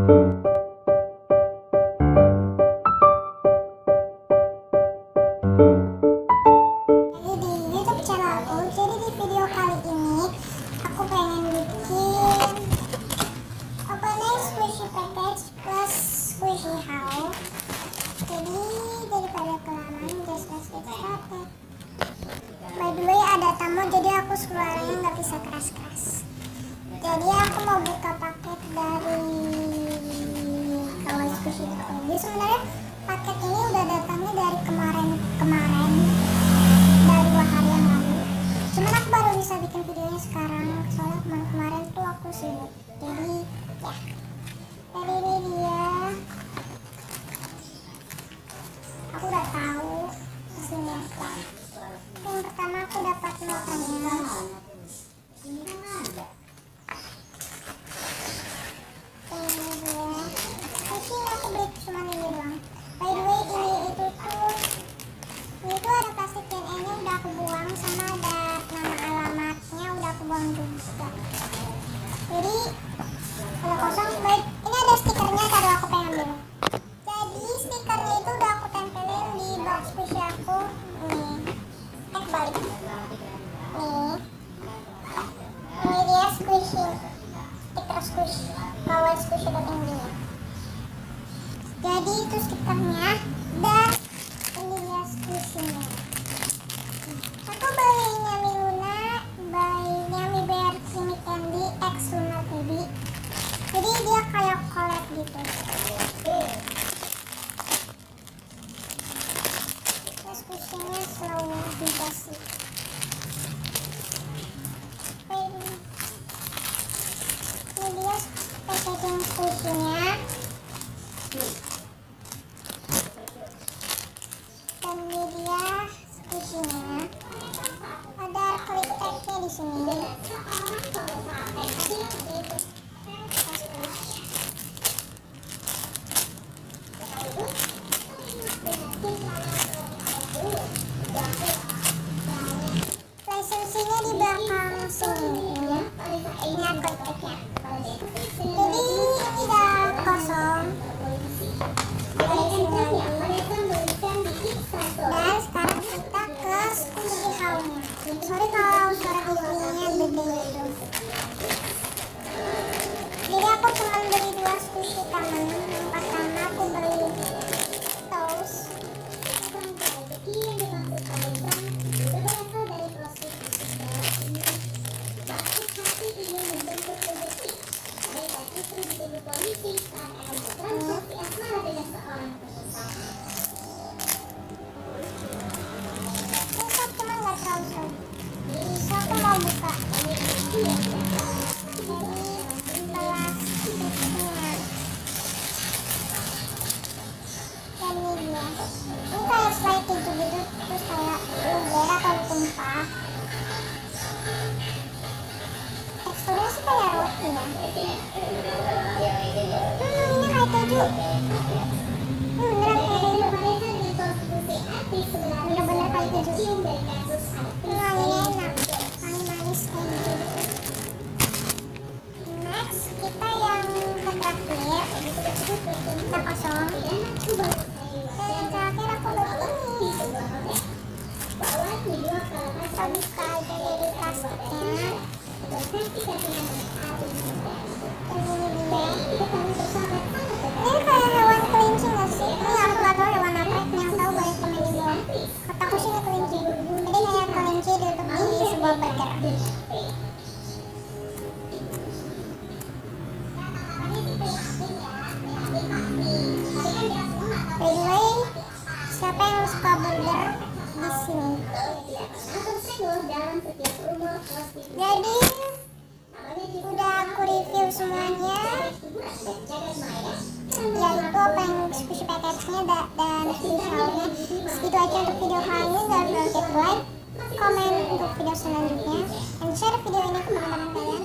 di YouTube channelku. Jadi di video kali ini aku pengen bikin opening squishy package plus squishy haul. Jadi daripada kelamaan, just let's get started. By the way, ada tamu, jadi aku suaranya nggak bisa keras-keras. Jadi aku mau buka paket dari kawan squishy. Jadi sebenarnya paket ini udah datangnya dari kemarin dari 2 hari yang lalu. Cuman aku baru bisa bikin videonya sekarang, soalnya kemarin tuh aku sibuk. Jadi ya, jadi ini dia. Aku udah tahu isinya apa. Yang pertama aku dapat notanya. Ini dia. Aku beli cuma ini doang. By the way, ini tuh ada plastik dan ini udah aku buang, sama ada nama alamatnya udah aku buang juga. Jadi kalau kosong, baik ini ada stikernya kalau aku pengen ambil. Jadi stikernya itu udah aku tempelin di box squishy aku. Nih, balik. Ini dia squishy, stiker squishy, kawan squishy.id. Jadi itu stikernya dan ini dia squishy-nya. Aku belinya Miluna by Yummy Bear Creamy Candy X Luna Baby. Jadi dia kayak collab gitu. Terus squishy-nya slow dikasih. Ini dia packaging squishy-nya. Dan ini dia squishy-nya. Ada clip tag-nya di sini. Lisensinya di belakang sini. Ini clip tag-nya. Jadi ini udah kosong. Dan sekarang kita ke squishy haulnya. Sorry kalau suara kucingnya gede gitu. Jadi aku cuma beli 2 squishy temen. Yang pertama aku beli toast. Aku mau buka dan ini dia. Ini kayak slide keju gitu, terus kayak luber atau tumpah. Teksturnya sih kayak roti ya. Ini kayak keju. Beneran kayak keju. Bener-bener kayak keju. Wanginya enak. Manis kayak gitu. Next kita yang terakhir, kita kosong. Dan yang terakhir aku beli ini. Kita buka aja dari plastiknya. Dan ini dia. Ini kayak hewan kelinci nggak sih? Ini aku nggak tahu hewan apa. Yang tahu boleh komen di bawah. Kataku sih ini kelinci. Jadi kayak kelinci ditutup di sebuah burger. By the way, siapa yang suka burger di sini? Jadi udah aku review semuanya, yaitu apa yang squishy package-nya dan squishy haulnya. Segitu aja untuk video kali ini. Jangan lupa like, komen untuk video selanjutnya, dan share video ini ke teman-teman kalian.